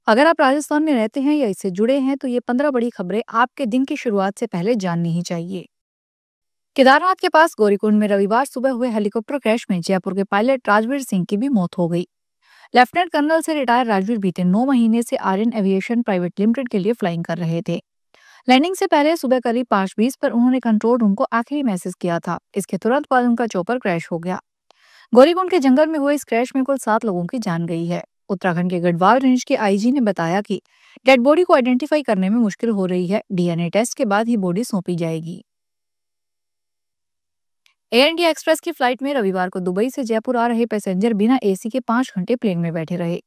अगर आप राजस्थान में रहते हैं या इससे जुड़े हैं तो ये 15 बड़ी खबरें आपके दिन की शुरुआत से पहले जाननी ही चाहिए। केदारनाथ के पास गौरीकुंड में रविवार सुबह हुए हेलीकॉप्टर क्रैश में जयपुर के पायलट राजवीर सिंह की भी मौत हो गई। लेफ्टिनेंट कर्नल से रिटायर राजवीर बीते 9 महीने से आर्यन एविएशन प्राइवेट लिमिटेड के लिए फ्लाइंग कर रहे थे। लैंडिंग से पहले सुबह करीब 5:20 पर उन्होंने कंट्रोल रूम को आखिरी मैसेज किया था। इसके तुरंत बाद उनका चॉपर क्रैश हो गया। गौरीकुंड के जंगल में हुए इस क्रैश में कुल 7 लोगों की जान गई है। उत्तराखंड के गढ़वाल रेंज के आईजी ने बताया कि डेड बॉडी को आइडेंटिफाई करने में मुश्किल हो रही है। डीएनए टेस्ट के बाद ही बॉडी सौंपी जाएगी। एयर इंडिया एक्सप्रेस की फ्लाइट में रविवार को दुबई से जयपुर आ रहे पैसेंजर बिना एसी के 5 घंटे प्लेन में बैठे रहे।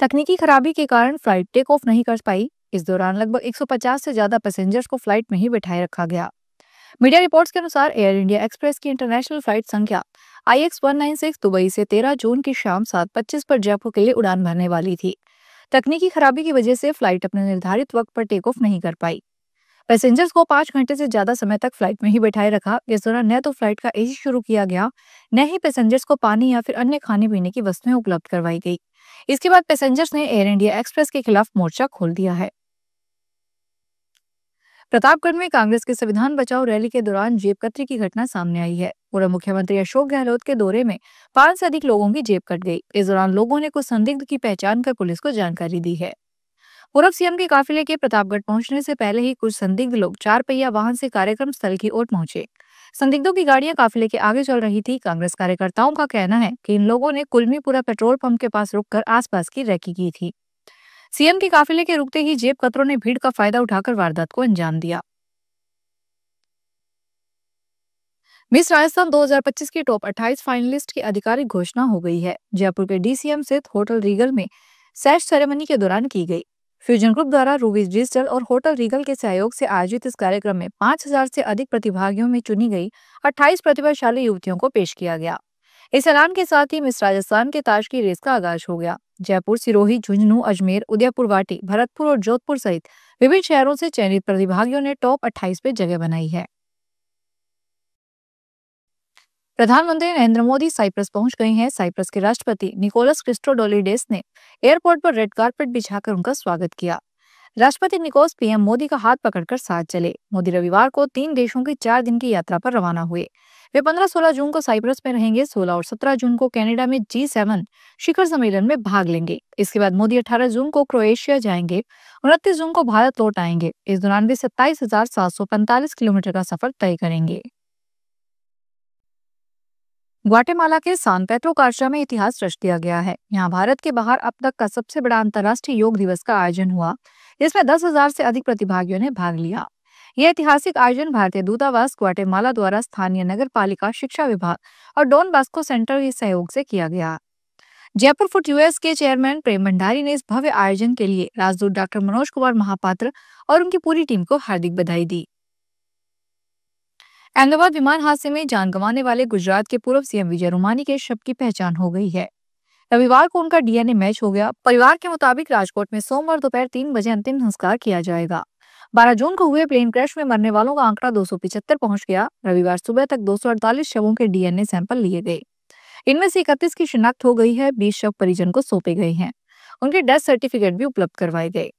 तकनीकी खराबी के कारण फ्लाइट टेक ऑफ नहीं कर पाई। इस दौरान लगभग 150 से ज्यादा पैसेंजर्स को फ्लाइट में ही बिठाए रखा गया। मीडिया रिपोर्ट्स के अनुसार एयर इंडिया एक्सप्रेस की इंटरनेशनल फ्लाइट संख्या IX196 दुबई से 13 जून की शाम 7:25 पर जयपुर के लिए उड़ान भरने वाली थी। तकनीकी खराबी की वजह से फ्लाइट अपने निर्धारित वक्त पर टेक ऑफ नहीं कर पाई। पैसेंजर्स को 5 घंटे से ज्यादा समय तक फ्लाइट में ही बैठाए रखा। इस दौरान न तो फ्लाइट का एसी शुरू किया गया, न ही पैसेंजर्स को पानी या फिर अन्य खाने पीने की वस्तुएं उपलब्ध करवाई गई। इसके बाद पैसेंजर्स ने एयर इंडिया एक्सप्रेस के खिलाफ मोर्चा खोल दिया है। प्रतापगढ़ में कांग्रेस के संविधान बचाओ रैली के दौरान जेब कतरी की घटना सामने आई है। पूर्व मुख्यमंत्री अशोक गहलोत के दौरे में 5 से अधिक लोगों की जेब कट गई। इस दौरान लोगों ने कुछ संदिग्ध की पहचान कर पुलिस को जानकारी दी है। पूर्व सीएम के काफिले के प्रतापगढ़ पहुंचने से पहले ही कुछ संदिग्ध लोग 4 पहिया वाहन से कार्यक्रम स्थल की ओर पहुंचे। संदिग्धों की गाड़ियां काफिले के आगे चल रही थी। कांग्रेस कार्यकर्ताओं का कहना है कि इन लोगों ने कुलमीपुरा पेट्रोल पंप के पास रुककर आसपास की रैकी की थी। सीएम के काफिले के रुकते ही जेब कतरों ने भीड़ का फायदा उठाकर वारदात को अंजाम दिया। मिस राजस्थान 2025 की टॉप 28 फाइनलिस्ट की आधिकारिक घोषणा हो गई है। जयपुर के डीसीएम स्थित होटल रीगल में सैश सेरेमनी के दौरान की गई। फ्यूजन ग्रुप द्वारा रूबीज डिजिटल और होटल रीगल के सहयोग से आयोजित इस कार्यक्रम में 5000 से अधिक प्रतिभागियों में चुनी गई 28 प्रतिभाशाली युवतियों को पेश किया गया। इस ऐलान के साथ ही मिस राजस्थान के ताज की रेस का आगाज हो गया। जयपुर, सिरोही, झुंझुनू, अजमेर, उदयपुर वाटी, भरतपुर और जोधपुर सहित विभिन्न शहरों से चयनित प्रतिभागियों ने टॉप 28 में जगह बनाई है। प्रधानमंत्री नरेंद्र मोदी साइप्रस पहुंच गए हैं। साइप्रस के राष्ट्रपति निकोलस क्रिस्टोडोलिडेस ने एयरपोर्ट पर रेड कार्पेट बिछाकर उनका स्वागत किया। राष्ट्रपति निकोस पीएम मोदी का हाथ पकड़कर साथ चले। मोदी रविवार को 3 देशों की 4 दिन की यात्रा पर रवाना हुए। वे 15-16 जून को साइप्रस में रहेंगे। 16 और 17 जून को कनाडा में G7 शिखर सम्मेलन में भाग लेंगे। इसके बाद मोदी 18 जून को क्रोएशिया जाएंगे। 29 जून को भारत लौट आएंगे। इस दौरान वे 27,745 किलोमीटर का सफर तय करेंगे। ग्वाटेमाला के सान पेड्रो कार्चा में इतिहास रच दिया गया है। यहाँ भारत के बाहर अब तक का सबसे बड़ा अंतर्राष्ट्रीय योग दिवस का आयोजन हुआ, जिसमें 10,000 से अधिक प्रतिभागियों ने भाग लिया। यह ऐतिहासिक आयोजन भारतीय दूतावास ग्वाटेमाला द्वारा स्थानीय नगर पालिका, शिक्षा विभाग और डॉन बास्को सेंटर के सहयोग से किया गया। जयपुर फुट यूएस के चेयरमैन प्रेम भंडारी ने इस भव्य आयोजन के लिए राजदूत डॉक्टर मनोज कुमार महापात्र और उनकी पूरी टीम को हार्दिक बधाई दी। अहमदाबाद विमान हादसे में जान गंवाने वाले गुजरात के पूर्व सीएम विजय रूमानी के शव की पहचान हो गई है। रविवार को उनका डीएनए मैच हो गया। परिवार के मुताबिक राजकोट में सोमवार दोपहर 3 बजे अंतिम संस्कार किया जाएगा। 12 जून को हुए प्लेन क्रैश में मरने वालों का आंकड़ा 275 पहुंच गया। रविवार सुबह तक 248 शवों के डीएनए सैंपल लिए गए। इनमें से 31 की शिनाख्त हो गई है। 20 शव परिजन को सौंपे गए हैं। उनके डेथ सर्टिफिकेट भी उपलब्ध करवाए गए।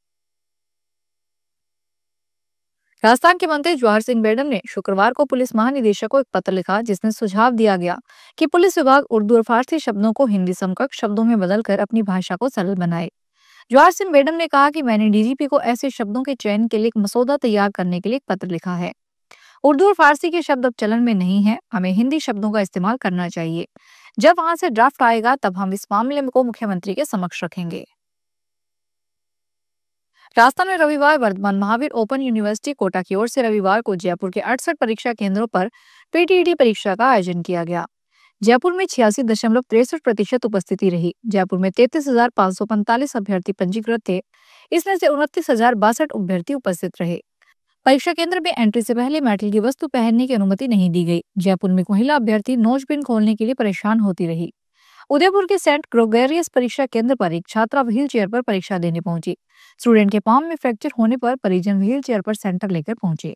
राजस्थान के मंत्री जवाहर सिंह बेडन ने शुक्रवार को पुलिस महानिदेशक को एक पत्र लिखा, जिसमें सुझाव दिया गया कि पुलिस विभाग उर्दू और फारसी शब्दों को हिंदी समकक्ष शब्दों में बदलकर अपनी भाषा को सरल बनाए। जवाहर सिंह बेडन ने कहा कि मैंने डीजीपी को ऐसे शब्दों के चयन के लिए एक मसौदा तैयार करने के लिए एक पत्र लिखा है। उर्दू और फारसी के शब्द अब चलन में नहीं है। हमें हिंदी शब्दों का इस्तेमाल करना चाहिए। जब वहां से ड्राफ्ट आएगा तब हम इस मामले को मुख्यमंत्री के समक्ष रखेंगे। राजस्थान में रविवार वर्धमान महावीर ओपन यूनिवर्सिटी कोटा की ओर से रविवार को जयपुर के 68 परीक्षा केंद्रों पर पीटीईटी परीक्षा का आयोजन किया गया। जयपुर में 86.63% उपस्थिति रही। जयपुर में 33,545 अभ्यर्थी पंजीकृत थे। इसमें से 29,062 अभ्यर्थी उपस्थित रहे। परीक्षा केंद्र में एंट्री से पहले मेटल की वस्तु पहनने की अनुमति नहीं दी गई। जयपुर में महिला अभ्यर्थी नोजपिन खोलने के लिए परेशान होती रही। उदयपुर के सेंट ग्रेगोरियस परीक्षा केंद्र पर एक छात्रा व्हील चेयर पर परीक्षा देने पहुंची। स्टूडेंट के पांव में फ्रैक्चर होने पर परिजन व्हील चेयर पर सेंटर लेकर पहुंचे।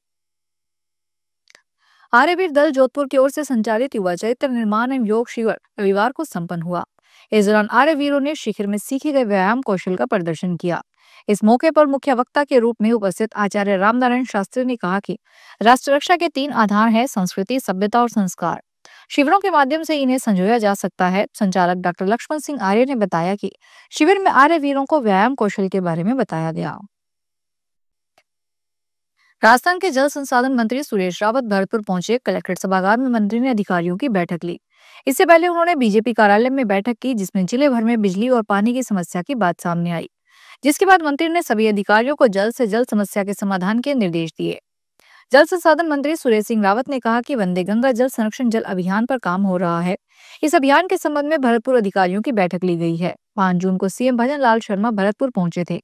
आर्यवीर दल जोधपुर की ओर से संचालित युवा चरित्र निर्माण एवं योग शिविर रविवार को संपन्न हुआ। इस दौरान आर्यवीरों ने शिविर में सीखे गए व्यायाम कौशल का प्रदर्शन किया। इस मौके पर मुख्य वक्ता के रूप में उपस्थित आचार्य रामनारायण शास्त्री ने कहा कि राष्ट्र रक्षा के 3 आधार हैं: संस्कृति, सभ्यता और संस्कार। शिविरों के माध्यम से इन्हें संजोया जा सकता है। संचालक डॉक्टर लक्ष्मण सिंह आर्य ने बताया कि शिविर में आर्य वीरों को व्यायाम कौशल के बारे में बताया गया। राजस्थान के जल संसाधन मंत्री सुरेश रावत भरतपुर पहुंचे। कलेक्ट्रेट सभागार में मंत्री ने अधिकारियों की बैठक ली। इससे पहले उन्होंने बीजेपी कार्यालय में बैठक की, जिसमें जिले भर में बिजली और पानी की समस्या की बात सामने आई। जिसके बाद मंत्री ने सभी अधिकारियों को जल्द से जल्द समस्या के समाधान के निर्देश दिए। जल संसाधन मंत्री सुरेश सिंह रावत ने कहा कि वंदे गंगा जल संरक्षण जल अभियान पर काम हो रहा है। इस अभियान के संबंध में भरतपुर अधिकारियों की बैठक ली गई है। 5 जून को सीएम भजन लाल शर्मा भरतपुर पहुंचे थे।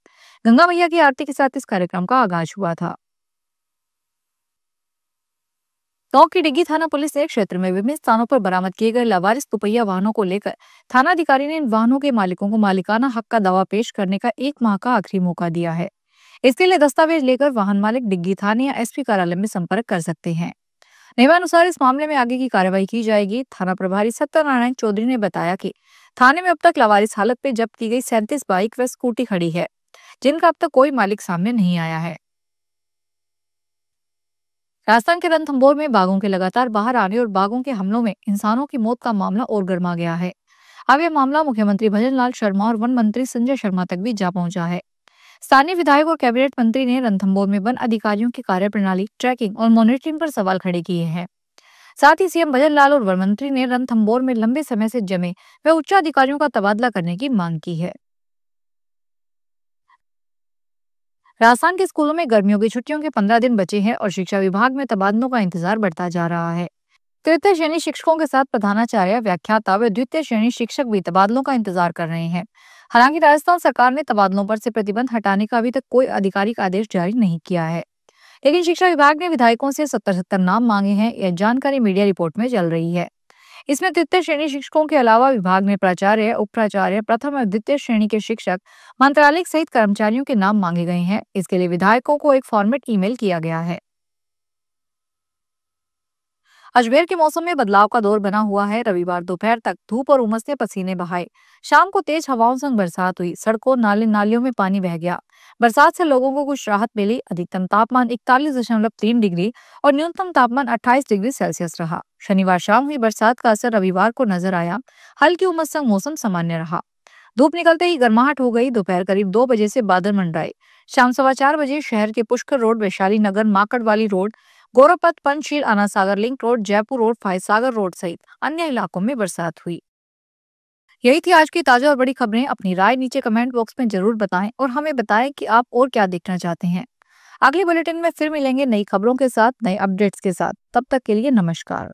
गंगा मैया की आरती के साथ इस कार्यक्रम का आगाज हुआ था। टोंक की डिग्गी थाना पुलिस ने क्षेत्र में विभिन्न स्थानों पर बरामद किए गए लावारिस दुपहिया वाहनों को लेकर थानाधिकारी ने इन वाहनों के मालिकों को मालिकाना हक का दावा पेश करने का 1 माह का आखिरी मौका दिया है। इसके लिए दस्तावेज लेकर वाहन मालिक डिग्गी थाने या एसपी कार्यालय में संपर्क कर सकते हैं। नियमानुसार इस मामले में आगे की कार्रवाई की जाएगी। थाना प्रभारी सत्यनारायण चौधरी ने बताया कि थाने में अब तक लावारिस हालत में जब्त की गई 37 बाइक व स्कूटी खड़ी है, जिनका अब तक कोई मालिक सामने नहीं आया है। राजस्थान के रणथंभौर में बाघों के लगातार बाहर आने और बाघों के हमलों में इंसानों की मौत का मामला और गर्मा गया है। अब यह मामला मुख्यमंत्री भजन लाल शर्मा और वन मंत्री संजय शर्मा तक भी जा पहुंचा है। स्थानीय विधायक और कैबिनेट मंत्री ने रणथंभौर में वन अधिकारियों की कार्यप्रणाली, ट्रैकिंग और मॉनिटरिंग पर सवाल खड़े किए हैं। साथ ही सीएम भजन लाल और वन मंत्री ने रणथंभौर में लंबे समय से जमे व उच्च अधिकारियों का तबादला करने की मांग की है। राजस्थान के स्कूलों में गर्मियों की छुट्टियों के 15 दिन बचे हैं और शिक्षा विभाग में तबादलों का इंतजार बढ़ता जा रहा है। तृतीय श्रेणी शिक्षकों के साथ प्रधानाचार्य, व्याख्याता व द्वितीय श्रेणी शिक्षक भी तबादलों का इंतजार कर रहे हैं। हालांकि राजस्थान सरकार ने तबादलों पर से प्रतिबंध हटाने का अभी तक कोई आधिकारिक आदेश जारी नहीं किया है। लेकिन शिक्षा विभाग ने विधायकों से 70 नाम मांगे हैं। यह जानकारी मीडिया रिपोर्ट में चल रही है। इसमें तृतीय श्रेणी शिक्षकों के अलावा विभाग में प्राचार्य, उपप्राचार्य, प्रथम और द्वितीय श्रेणी के शिक्षक, मंत्रालय सहित कर्मचारियों के नाम मांगे गए हैं। इसके लिए विधायकों को एक फॉर्मेट ईमेल किया गया है। अजमेर के मौसम में बदलाव का दौर बना हुआ है। रविवार दोपहर तक धूप और उमस ने पसीने बहाए। शाम को तेज हवाओं संग बरसात हुई। सड़कों, नालियों में पानी बह गया। बरसात से लोगों को कुछ राहत मिली। अधिकतम तापमान 41.3 डिग्री और न्यूनतम तापमान 28 डिग्री सेल्सियस रहा। शनिवार शाम हुई बरसात का असर रविवार को नजर आया। हल्की उमस संग मौसम सामान्य रहा। धूप निकलते ही गर्माहट हो गई। दोपहर करीब 2 बजे से बादल मंडराए। शाम 4:15 बजे शहर के Pushkar road, Vaishali Nagar, Makadwali road, Gorakhpath, Panchsheel, Ana Sagar link road, Jaipur road, Foysagar road सहित अन्य इलाकों में बरसात हुई। यही थी आज की ताजा और बड़ी खबरें। अपनी राय नीचे कमेंट बॉक्स में जरूर बताएं और हमें बताएं कि आप और क्या देखना चाहते हैं। अगले बुलेटिन में फिर मिलेंगे नई खबरों के साथ, नए अपडेट्स के साथ। तब तक के लिए नमस्कार।